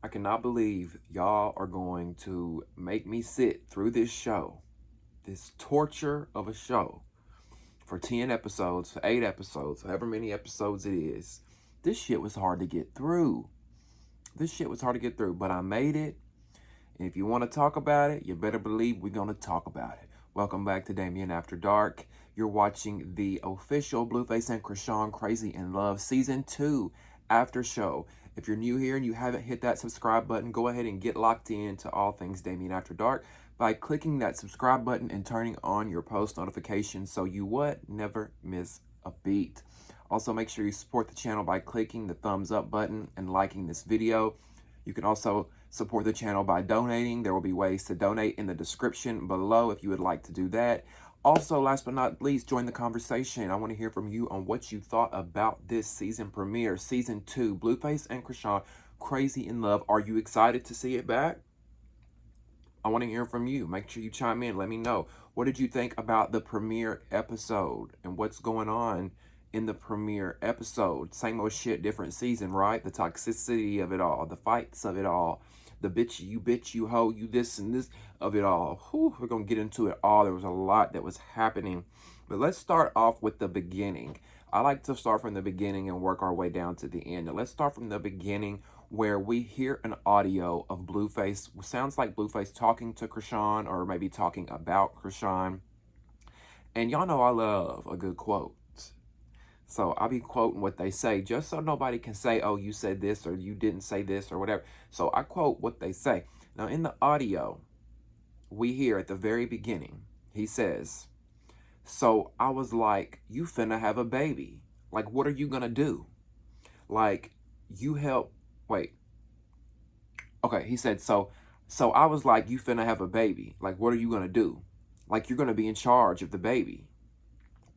I cannot believe y'all are going to make me sit through this show, this torture of a show, for 10 episodes, 8 episodes, however many episodes it is. This shit was hard to get through. But I made it. And if you want to talk about it, you better believe we're going to talk about it. Welcome back to Damien After Dark. You're watching the official Blueface and Chrisean Crazy in Love Season 2 after show. If you're new here and you haven't hit that subscribe button, go ahead and get locked in to all things Damien After Dark by clicking that subscribe button and turning on your post notifications so you never miss a beat. Also, make sure you support the channel by clicking the thumbs up button and liking this video. You can also support the channel by donating. There will be ways to donate in the description below if you would like to do that. Also, last but not least, join the conversation. I want to hear from you on what you thought about this season premiere, Season 2, Blueface and Chrisean, Crazy in Love. Are you excited to see it back? I want to hear from you. Make sure you chime in. Let me know. What did you think about the premiere episode and what's going on in the premiere episode? Same old shit, different season, right? The toxicity of it all, the fights of it all, the bitch, you hoe, you this and this of it all. Whew, we're going to get into it all. There was a lot that was happening. But let's start off with the beginning. I like to start from the beginning and work our way down to the end. Now, let's start from the beginning where we hear an audio of Blueface. Sounds like Blueface talking to Chrisean or maybe talking about Chrisean. And y'all know I love a good quote. So I'll be quoting what they say just so nobody can say, oh, you said this or you didn't say this or whatever. So I quote what they say. Now in the audio, we hear at the very beginning, he says, so I was like, you finna have a baby. Like, what are you gonna do? Like, you help, wait. Okay, he said, so I was like, you finna have a baby. Like, what are you gonna do? Like, you're gonna be in charge of the baby.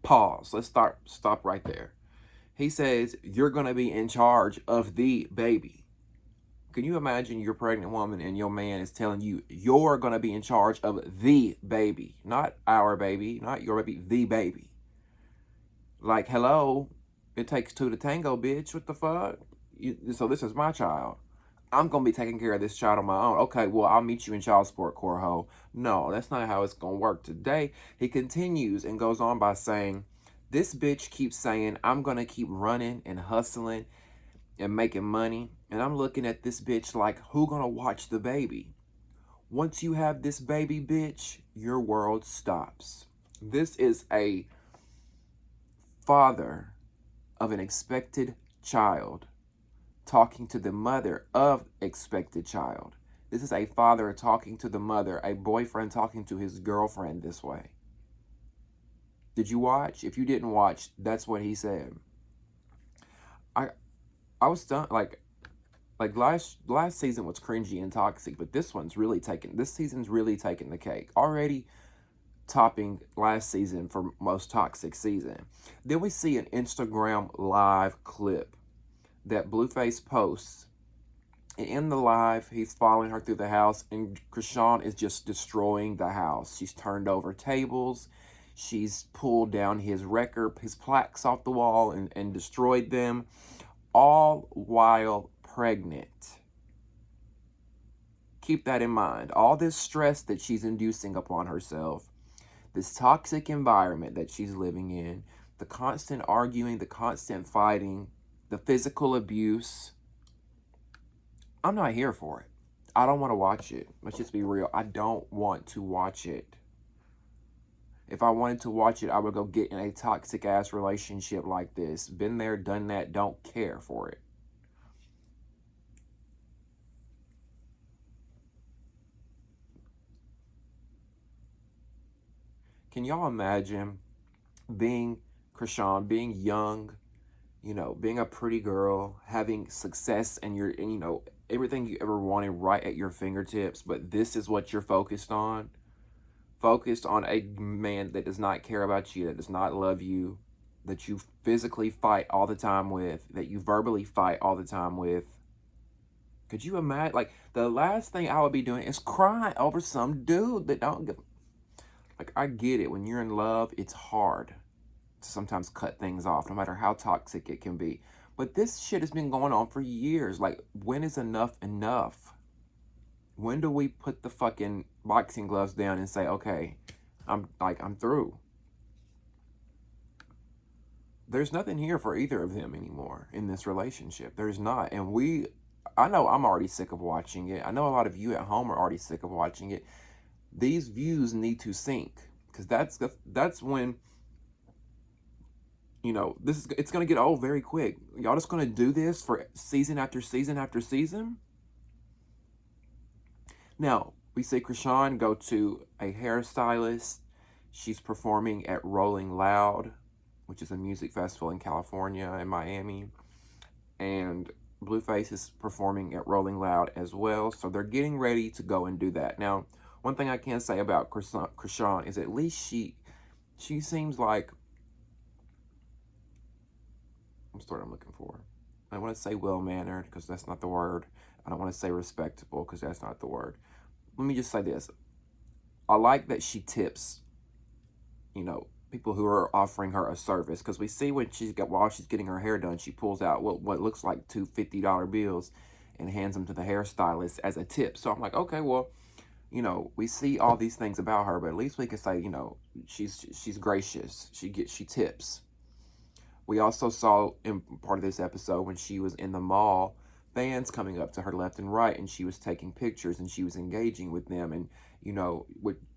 Pause. Let's stop right there. He says, you're going to be in charge of the baby. Can you imagine you're a pregnant woman and your man is telling you you're going to be in charge of the baby? Not our baby, not your baby, the baby. Like, hello, it takes two to tango, bitch. What the fuck? So this is my child. I'm going to be taking care of this child on my own. Okay, well, I'll meet you in child support, Corho. No, that's not how it's going to work today. He continues and goes on by saying, this bitch keeps saying, I'm going to keep running and hustling and making money. And I'm looking at this bitch like, who going to watch the baby? Once you have this baby, bitch, your world stops. This is a father of an expected child talking to the mother of expected child. This is a father talking to the mother, a boyfriend talking to his girlfriend this way. Did you watch? If you didn't watch, that's what he said. I was stunned. Like last season was cringy and toxic, but this season's really taking the cake. Already topping last season for most toxic season. Then we see an Instagram live clip that Blueface posts. And in the live, he's following her through the house, and Chrisean is just destroying the house. She's turned over tables. She's pulled down his plaques off the wall and destroyed them, all while pregnant. Keep that in mind. All this stress that she's inducing upon herself, this toxic environment that she's living in, the constant arguing, the constant fighting, the physical abuse. I'm not here for it. I don't want to watch it. Let's just be real. I don't want to watch it. If I wanted to watch it, I would go get in a toxic ass relationship like this. Been there, done that, don't care for it. Can y'all imagine being Chrisean, being young, being a pretty girl, having success and everything you ever wanted right at your fingertips, but this is what you're focused on? Focused on a man that does not care about you, that does not love you, that you physically fight all the time with, that you verbally fight all the time with. Could you imagine? Like, the last thing I would be doing is crying over some dude that don't give... Like, I get it. When you're in love, it's hard to sometimes cut things off, no matter how toxic it can be. But this shit has been going on for years. Like, when is enough enough? When do we put the fucking boxing gloves down and say, okay, I'm through? There's nothing here for either of them anymore in this relationship. There's not. And I know I'm already sick of watching it. I know a lot of you at home are already sick of watching it. These views need to sink, because that's when, it's gonna get old very quick. Y'all just gonna do this for season after season after season. Now we see Chrisean go to a hairstylist. She's performing at Rolling Loud, which is a music festival in California, in Miami, and Blueface is performing at Rolling Loud as well. So they're getting ready to go and do that. Now, one thing I can say about Chrisean is at least she seems like, what's the word I'm looking for? I want to say well-mannered, because that's not the word. I don't want to say respectable, because that's not the word. Let me just say this. I like that she tips, people who are offering her a service, because we see while she's getting her hair done, she pulls out what looks like two $50 bills and hands them to the hairstylist as a tip. So I'm like, okay, well, we see all these things about her, but at least we can say, she's gracious. She tips. We also saw in part of this episode when she was in the mall, fans coming up to her left and right, and she was taking pictures and she was engaging with them, and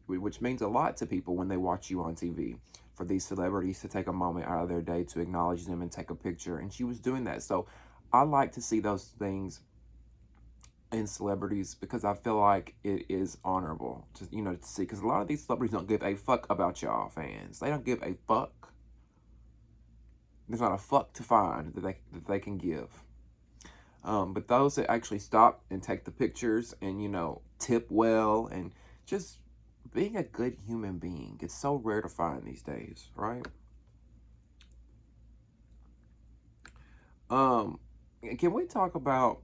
which means a lot to people when they watch you on TV. For these celebrities to take a moment out of their day to acknowledge them and take a picture, and she was doing that. So I like to see those things in celebrities, because I feel like it is honorable to to see, because a lot of these celebrities don't give a fuck about y'all fans. They don't give a fuck. There's not a fuck to find that they can give. But those that actually stop and take the pictures and tip well and just being a good human being, it's so rare to find these days, right? Can we talk about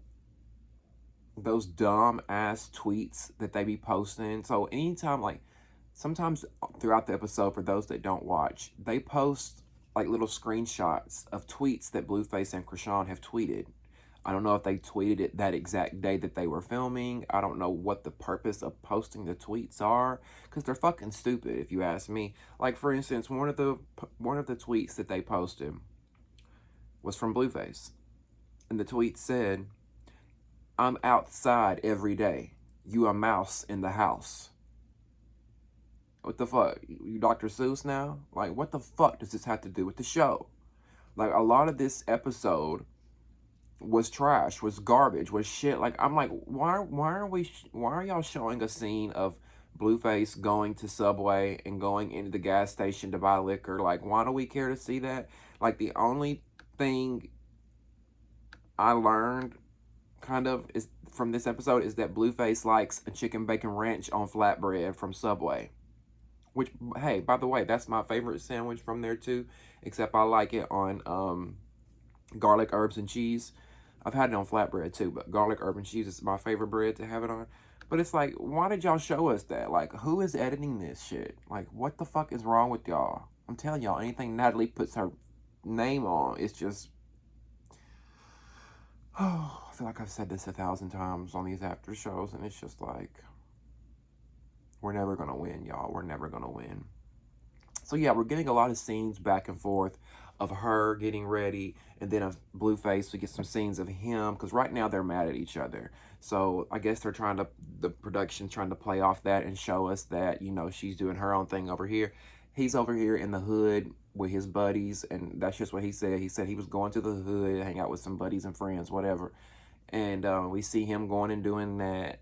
those dumb ass tweets that they be posting? So anytime, like, sometimes throughout the episode, for those that don't watch, they post like little screenshots of tweets that Blueface and Chrisean have tweeted. I don't know if they tweeted it that exact day that they were filming. I don't know what the purpose of posting the tweets are, because they're fucking stupid, if you ask me. Like, for instance, one of the tweets that they posted was from Blueface, and the tweet said, "I'm outside every day. You a mouse in the house." What the fuck? You Dr. Seuss now? Like, what the fuck does this have to do with the show? Like, a lot of this episode was trash, was garbage, was shit. Like, I'm like, why are y'all showing a scene of Blueface going to Subway and going into the gas station to buy liquor? Like, why do we care to see that? Like, the only thing I learned kind of is from this episode is that Blueface likes a chicken bacon ranch on flatbread from Subway. Which, hey, by the way, that's my favorite sandwich from there too. Except I like it on garlic, herbs, and cheese. I've had it on flatbread too, but garlic, herb, and cheese is my favorite bread to have it on. But it's like, why did y'all show us that? Like, who is editing this shit? Like, what the fuck is wrong with y'all? I'm telling y'all, anything Natalie puts her name on, it's just... Oh, I feel like I've said this 1,000 times on these after shows, and it's just like... We're never going to win, y'all. We're never going to win. So, yeah, we're getting a lot of scenes back and forth of her getting ready, and then of Blueface. We get some scenes of him, because right now they're mad at each other. So, I guess the production's trying to play off that and show us that, she's doing her own thing over here. He's over here in the hood with his buddies, and that's just what he said. He said he was going to the hood, hang out with some buddies and friends, whatever. And we see him going and doing that.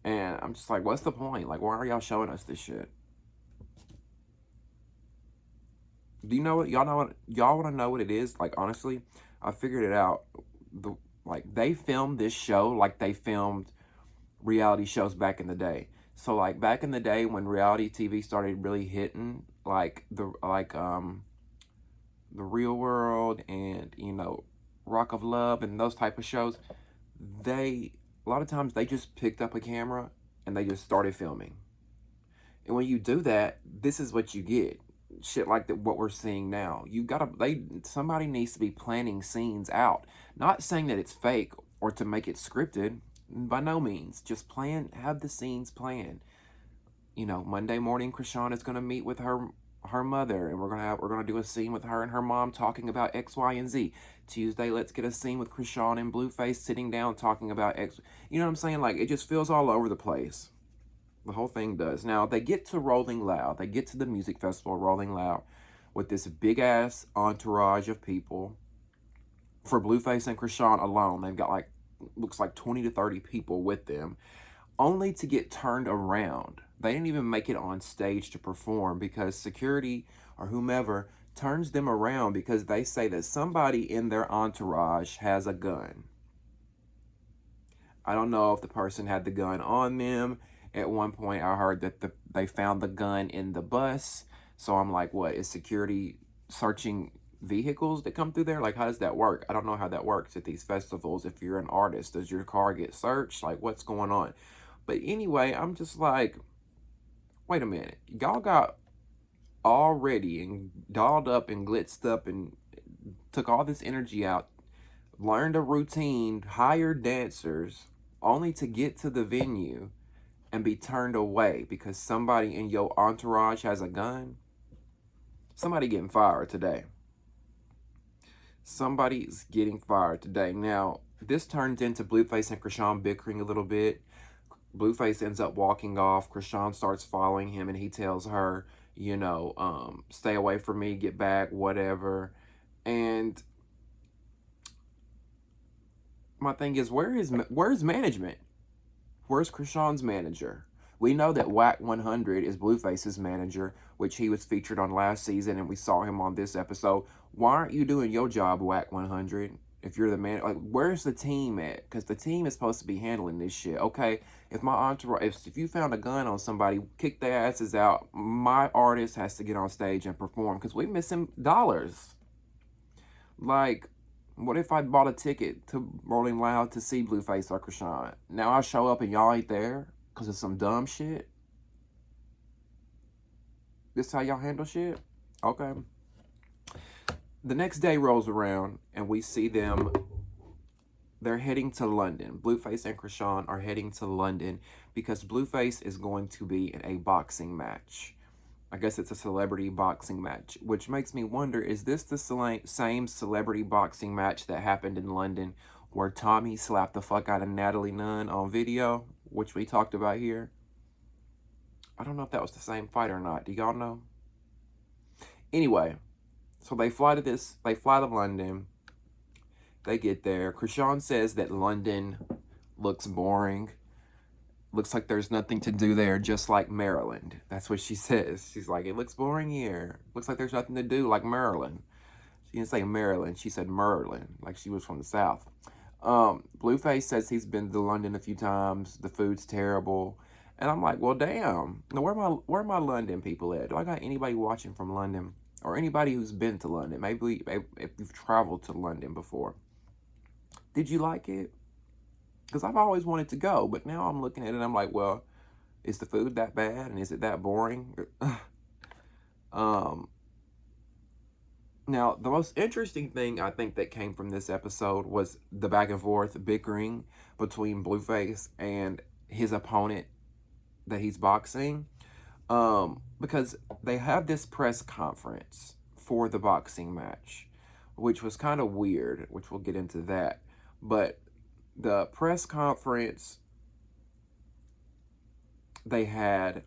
And I'm just like, what's the point? Like, why are y'all showing us this shit? Do you know what? Y'all want to know what it is? Like, honestly, I figured it out. They filmed this show like they filmed reality shows back in the day. So, like, back in the day when reality TV started really hitting, like, the Real World and, Rock of Love and those type of shows, a lot of times they just picked up a camera and they just started filming. And when you do that, this is what you get. shit like that, what we're seeing now. Somebody needs to be planning scenes out. Not saying that it's fake or to make it scripted, by no means. Just have the scenes planned. Monday morning, Chrisean is gonna meet with her mother, and we're gonna do a scene with her and her mom talking about X, Y, and Z. Tuesday, let's get a scene with Chrisean and Blueface sitting down talking about X. You know what I'm saying? Like, it just feels all over the place. The whole thing does. Now, they get to Rolling Loud. They get to the music festival, Rolling Loud, with this big-ass entourage of people. For Blueface and Chrisean alone, they've got, looks like 20 to 30 people with them, only to get turned around. They didn't even make it on stage to perform because security or whomever turns them around because they say that somebody in their entourage has a gun. I don't know if the person had the gun on them. At one point, I heard that they found the gun in the bus. So I'm like, what? Is security searching vehicles that come through there? Like, how does that work? I don't know how that works at these festivals. If you're an artist, does your car get searched? Like, what's going on? But anyway, I'm just like, wait a minute. Y'all got all ready and dolled up and glitzed up and took all this energy out, learned a routine, hired dancers, only to get to the venue and be turned away because somebody in your entourage has a gun. Somebody getting fired today. Somebody's getting fired today. Now, this turns into Blueface and Chrisean bickering a little bit. Blueface ends up walking off. Chrisean starts following him, and he tells her, stay away from me, get back, whatever. And my thing is, where's management? Where's Chrisean's manager? We know that Whack 100 is Blueface's manager, which he was featured on last season, and we saw him on this episode. Why aren't you doing your job, Whack 100? If you're the man, where's the team at? Because the team is supposed to be handling this shit. Okay, if my entourage, if you found a gun on somebody, kick their asses out. My artist has to get on stage and perform because we missing dollars. Like, what if I bought a ticket to Rolling Loud to see Blueface or Chrisean? Now I show up and y'all ain't there because of some dumb shit? This how y'all handle shit? Okay. The next day rolls around and we see them. They're heading to London. Blueface and Chrisean are heading to London because Blueface is going to be in a boxing match. I guess it's a celebrity boxing match, which makes me wonder, is this the same celebrity boxing match that happened in London where Tommy slapped the fuck out of Natalie Nunn on video, which we talked about here? I don't know if that was the same fight or not. Do y'all know? Anyway, so they fly to London. They get there. Chrisean says that London looks boring. Looks like there's nothing to do there, just like Maryland. That's what she says. She's like, it looks boring here. Looks like there's nothing to do, like Maryland. She didn't say Maryland. She said Merlin, like she was from the South. Blueface says he's been to London a few times. The food's terrible. And I'm like, well, damn. Now, where are my London people at? Do I got anybody watching from London? Or anybody who's been to London? Maybe if you've traveled to London before. Did you like it? Because I've always wanted to go, but now I'm looking at it and I'm like, well, is the food that bad? And is it that boring? Now, the most interesting thing I think that came from this episode was the back and forth bickering between Blueface and his opponent that he's boxing. Because they have this press conference for the boxing match, which was kind of weird, which we'll get into that. But the press conference they had,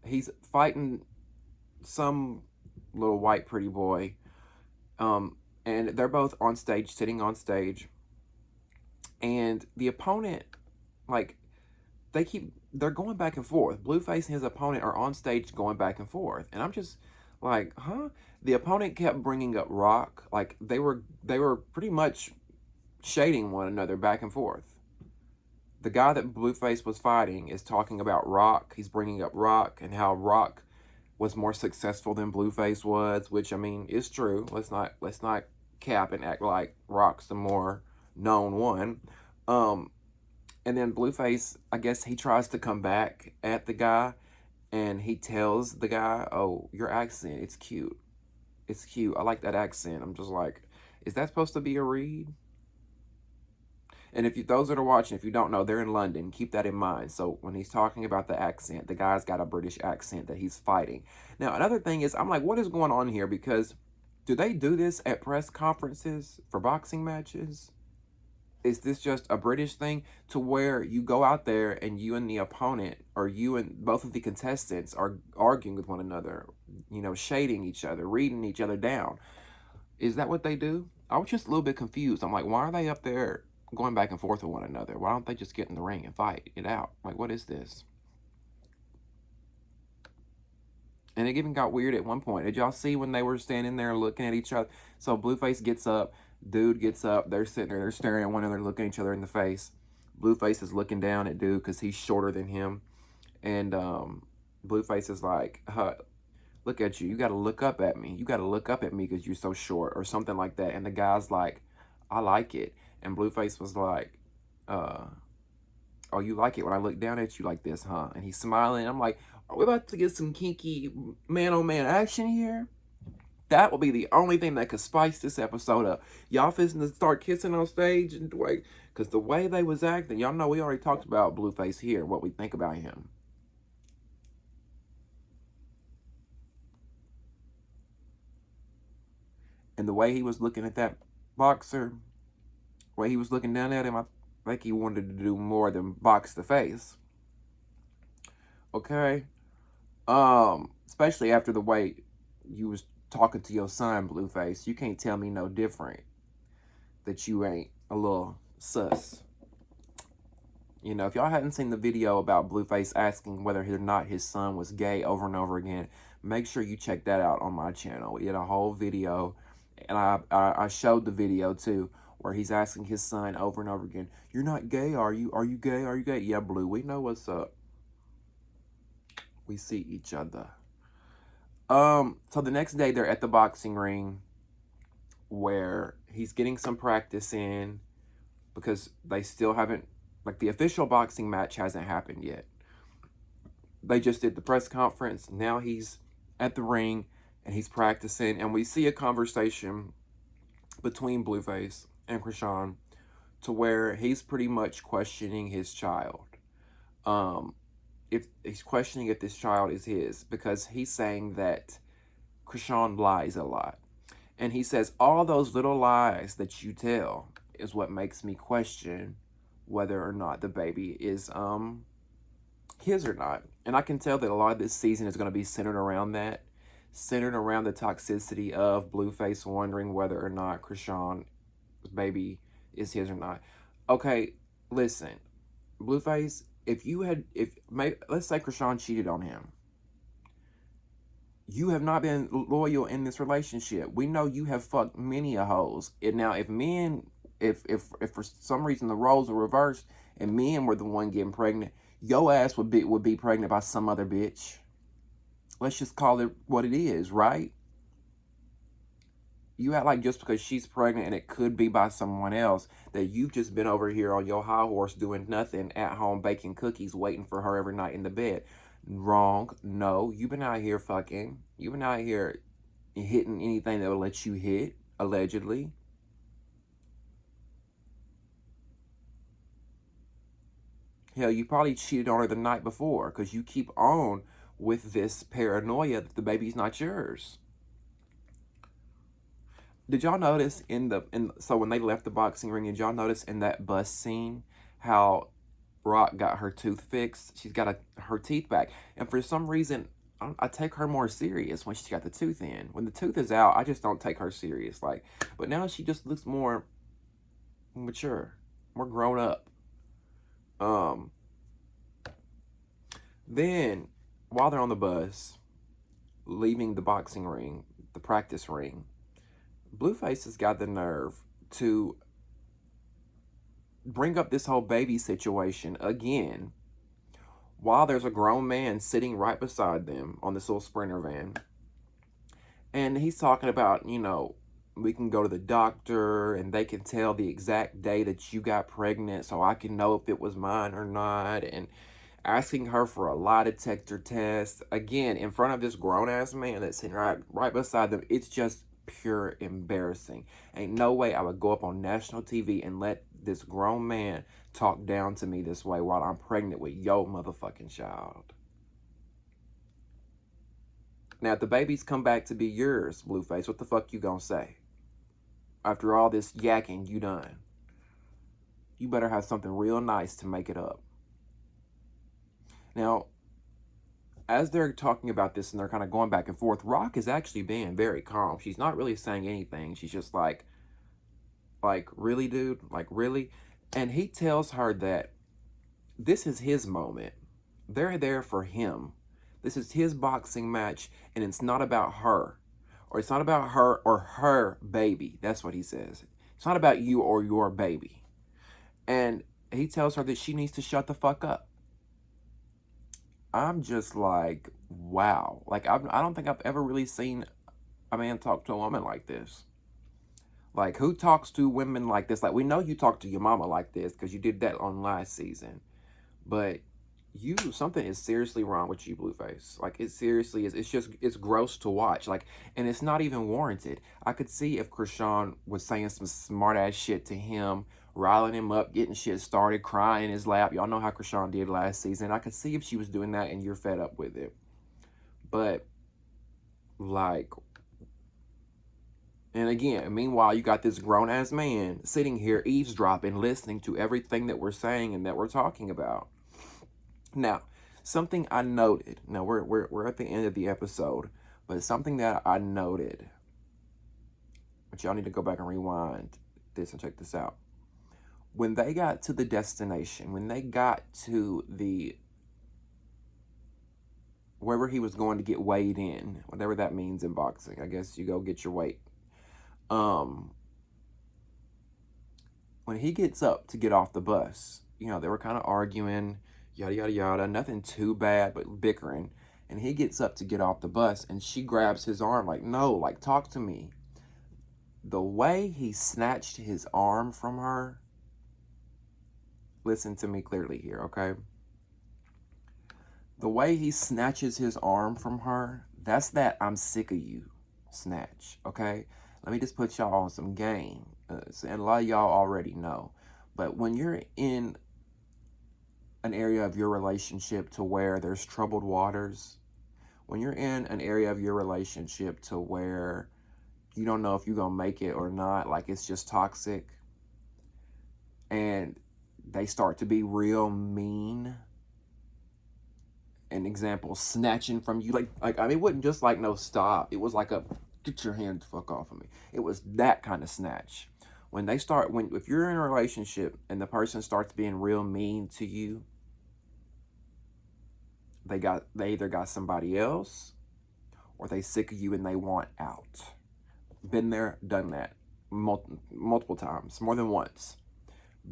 he's fighting some little white pretty boy. And they're both on stage, sitting on stage. And the opponent, they're going back and forth. Blueface and his opponent are on stage going back and forth. And I'm just like, huh? The opponent kept bringing up Rock. Like, they were pretty much shading one another back and forth. The guy that Blueface was fighting is talking about Rock. He's bringing up Rock and how Rock was more successful than Blueface was, which, I mean, is true. Let's not cap and act like Rock's the more known one. And then Blueface, I guess he tries to come back at the guy, And he tells the guy, "Oh, your accent, it's cute. It's cute. I like that accent." I'm just like, is that supposed to be a read? And if you, those that are watching, if you don't know, they're in London. Keep that in mind. So when he's talking about the accent, the guy's got a British accent that he's fighting. Now, another thing is, I'm like, what is going on here? Because do they do this at press conferences for boxing matches? Is this just a British thing to where you go out there and you and the opponent, or you and both of the contestants, are arguing with one another, you know, shading each other, reading each other down? Is that what they do? I was just a little bit confused. I'm like, why are they up there going back and forth with one another? Why don't they just get in the ring and fight it out? Like, what is this? And it even got weird at one point. Did y'all see when they were standing there looking at each other? So Blueface gets up, dude gets up, they're sitting there, they're staring at one another, looking at each other in the face. Blueface is looking down at dude because he's shorter than him. And Blueface is like, look at you. You got to look up at me. You got to look up at me because you're so short, or something like that. And the guy's like, I like it. And Blueface was like, oh, you like it when I look down at you like this, huh? And he's smiling. I'm like, are we about to get some kinky man-on-man action here? That will be the only thing that could spice this episode up. Y'all fixing to start kissing on stage? And wait, because the way they was acting, y'all know we already talked about Blueface here, what we think about him. And the way he was looking at that boxer, the way he was looking down at him, I think he wanted to do more than box the face. Okay? Especially after the way you was talking to your son, Blueface. You can't tell me no different. That you ain't a little sus. You know, if y'all hadn't seen the video about Blueface asking whether or not his son was gay over and over again, make sure you check that out on my channel. We did a whole video, and I showed the video too, where he's asking his son over and over again, "You're not gay, are you? Are you gay? Are you gay?" Yeah, Blue, we know what's up. We see each other. So the next day they're at the boxing ring where he's getting some practice in, because they still haven't, like, the official boxing match hasn't happened yet. They just did the press conference. Now he's at the ring and he's practicing, and we see a conversation between Blueface and Chrisean to where he's pretty much questioning his child. If he's questioning if this child is his, because he's saying that Chrisean lies a lot. And he says, all those little lies that you tell is what makes me question whether or not the baby is his or not. And I can tell that a lot of this season is going to be centered around that, centered around the toxicity of Blueface wondering whether or not Chrisean's baby is his or not. Okay, listen, Blueface, let's say Chrisean cheated on him. You have not been loyal in this relationship. We know you have fucked many a hoes. And now, if for some reason the roles are reversed and men were the one getting pregnant, your ass would be pregnant by some other bitch. Let's just call it what it is, right? You act like just because she's pregnant and it could be by someone else, that you've just been over here on your high horse doing nothing at home, baking cookies, waiting for her every night in the bed. Wrong. No, you've been out here fucking. You've been out here hitting anything that will let you hit, allegedly. Hell, you probably cheated on her the night before, because you keep on with this paranoia that the baby's not yours. Did y'all notice so when they left the boxing ring, did y'all notice in that bus scene how Rock got her tooth fixed? She's got her teeth back. And for some reason, I take her more serious when she's got the tooth in. When the tooth is out, I just don't take her serious. Like, but now she just looks more mature, more grown up. Then, while they're on the bus, leaving the boxing ring, the practice ring, Blueface has got the nerve to bring up this whole baby situation again while there's a grown man sitting right beside them on this little Sprinter van. And he's talking about, you know, we can go to the doctor and they can tell the exact day that you got pregnant so I can know if it was mine or not. And asking her for a lie detector test, again, in front of this grown-ass man that's sitting right beside them. It's just pure embarrassing. Ain't no way I would go up on national TV and let this grown man talk down to me this way while I'm pregnant with your motherfucking child. Now, if the babies come back to be yours, Blueface, what the fuck you gonna say? After all this yakking you done, you better have something real nice to make it up. Now, as they're talking about this and they're kind of going back and forth, Rock is actually being very calm. She's not really saying anything. She's just like, really, dude? Like, really? And he tells her that this is his moment. They're there for him. This is his boxing match, and it's not about her. Or it's not about her or her baby. That's what he says. It's not about you or your baby. And he tells her that she needs to shut the fuck up. I'm just like, wow. Like, I don't think I've ever really seen a man talk to a woman like this. Like, who talks to women like this? Like, we know you talk to your mama like this because you did that on last season. But something is seriously wrong with you, Blueface. Like, it seriously is. It's gross to watch. Like, and it's not even warranted. I could see if Chrisean was saying some smart ass shit to him, riling him up, getting shit started, crying in his lap. Y'all know how Chrisean did last season. I could see if she was doing that and you're fed up with it. But, like, and again, meanwhile, you got this grown-ass man sitting here eavesdropping, listening to everything that we're saying and that we're talking about. Now, something I noted. Now, we're at the end of the episode, but something that I noted, but y'all need to go back and rewind this and check this out. When they got to the destination, when they got to wherever he was going to get weighed in, whatever that means in boxing, I guess you go get your weight. When he gets up to get off the bus, they were kind of arguing, yada, yada, yada, nothing too bad, but bickering. And he gets up to get off the bus, and she grabs his arm like, no, like, talk to me. The way he snatched his arm from her, listen to me clearly here, okay? The way he snatches his arm from her, that's that I'm sick of you snatch, okay? Let me just put y'all on some game. And a lot of y'all already know. But when you're in an area of your relationship to where there's troubled waters, when you're in an area of your relationship to where you don't know if you're going to make it or not, like it's just toxic, and they start to be real mean, an example, snatching from you, like I mean, it wasn't just like no stop, it was like a get your hands the fuck off of me. It was that kind of snatch. If you're in a relationship and the person starts being real mean to you, they either got somebody else or they sick of you and they want out. Been there, done that. Multiple times, more than once.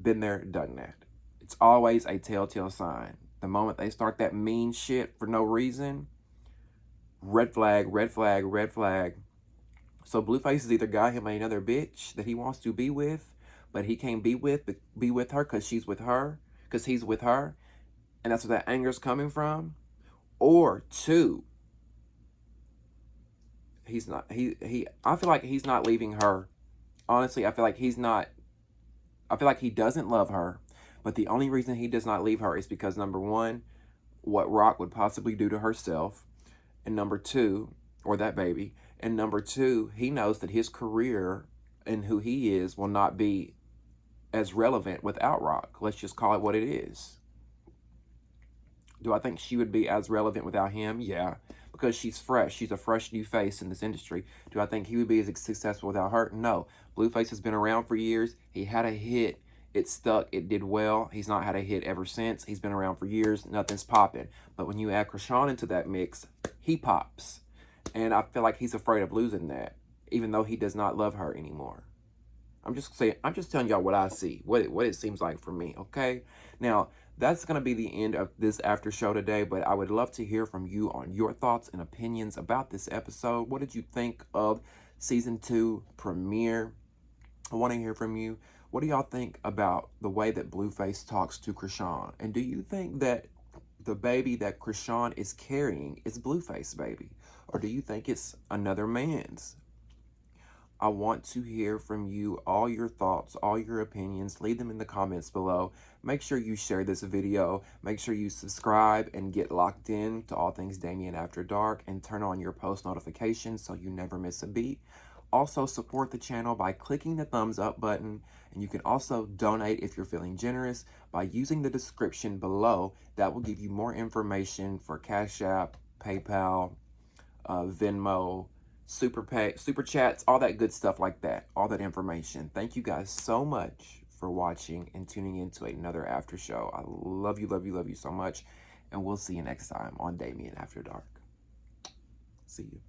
Been there, done that. It's always a telltale sign. The moment they start that mean shit for no reason, red flag, red flag, red flag. So Blueface has either got him another bitch that he wants to be with, but he can't be with her because she's with her, because he's with her, and that's where that anger's coming from. Or two, I feel like he's not leaving her. Honestly, I feel like he doesn't love her, but the only reason he does not leave her is because, number one, what Rock would possibly do to herself, and number two, or that baby, and number two, he knows that his career and who he is will not be as relevant without Rock. Let's just call it what it is. Do I think she would be as relevant without him? Yeah, because she's fresh. She's a fresh new face in this industry. Do I think he would be as successful without her? No. Blueface has been around for years. He had a hit. It stuck. It did well. He's not had a hit ever since. He's been around for years. Nothing's popping. But when you add Chrisean into that mix, he pops. And I feel like he's afraid of losing that, even though he does not love her anymore. I'm just telling y'all what I see, what it seems like for me, okay? Now, that's going to be the end of this after show today, but I would love to hear from you on your thoughts and opinions about this episode. What did you think of season 2 premiere? I want to hear from you. What do y'all think about the way that Blueface talks to Chrisean? And do you think that the baby that Chrisean is carrying is Blueface baby? Or do you think it's another man's? I want to hear from you, all your thoughts, all your opinions. Leave them in the comments below. Make sure you share this video. Make sure you subscribe and get locked in to all things Damien After Dark, and turn on your post notifications so you never miss a beat. Also, support the channel by clicking the thumbs up button, and you can also donate if you're feeling generous by using the description below. That will give you more information for Cash App, PayPal, Venmo, Super Chats, all that good stuff like that, all that information. Thank you guys so much for watching and tuning in to another after show. I love you, love you, love you so much, and we'll see you next time on Damien After Dark. See you.